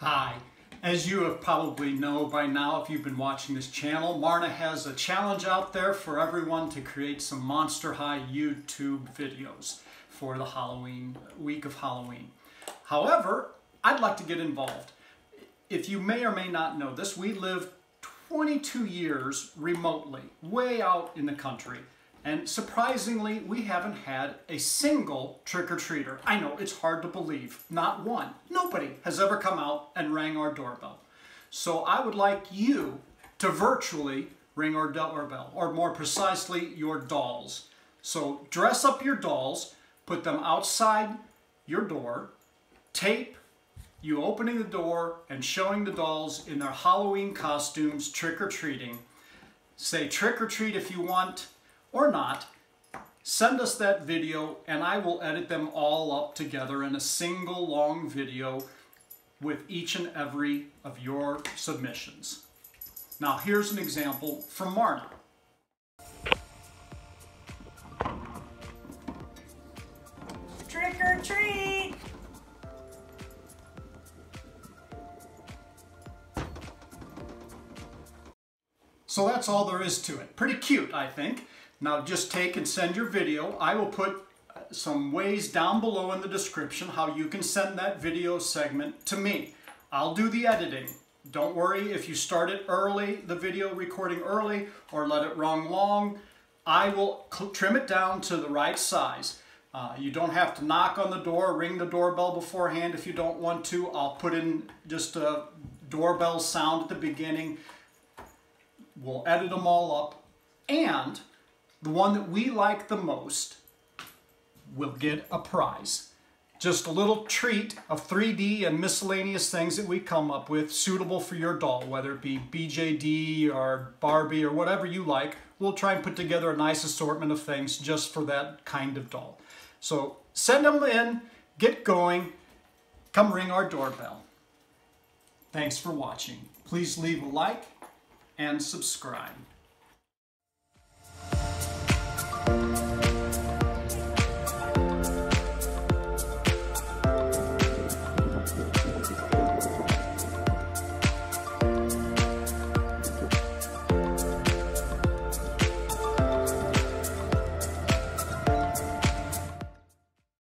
Hi. As you have probably know by now if you've been watching this channel, Marna has a challenge out there for everyone to create some Monster High YouTube videos for the week of Halloween. However, I'd like to get involved. If you may or may not know this, we live 22 years remotely, way out in the country. And surprisingly, we haven't had a single trick-or-treater. I know, it's hard to believe. Not one. Nobody has ever come out and rang our doorbell. So I would like you to virtually ring our doorbell, or more precisely, your dolls. So dress up your dolls, put them outside your door, tape you opening the door and showing the dolls in their Halloween costumes trick-or-treating. Say trick-or-treat if you want, or not. Send us that video and I will edit them all up together in a single long video with each and every of your submissions. Now here's an example from Marna. Trick or treat! So that's all there is to it. Pretty cute, I think. Now just take and send your video. I will put some ways down below in the description how you can send that video segment to me. I'll do the editing. Don't worry if you start it early, the video recording early, or let it run long. I will trim it down to the right size. You don't have to knock on the door, ring the doorbell beforehand if you don't want to. I'll put in just a doorbell sound at the beginning. We'll edit them all up, and the one that we like the most will get a prize. Just a little treat of 3D and miscellaneous things that we come up with suitable for your doll, whether it be BJD or Barbie or whatever you like. We'll try and put together a nice assortment of things just for that kind of doll. So send them in, get going, come ring our doorbell. Thanks for watching. Please leave a like and subscribe.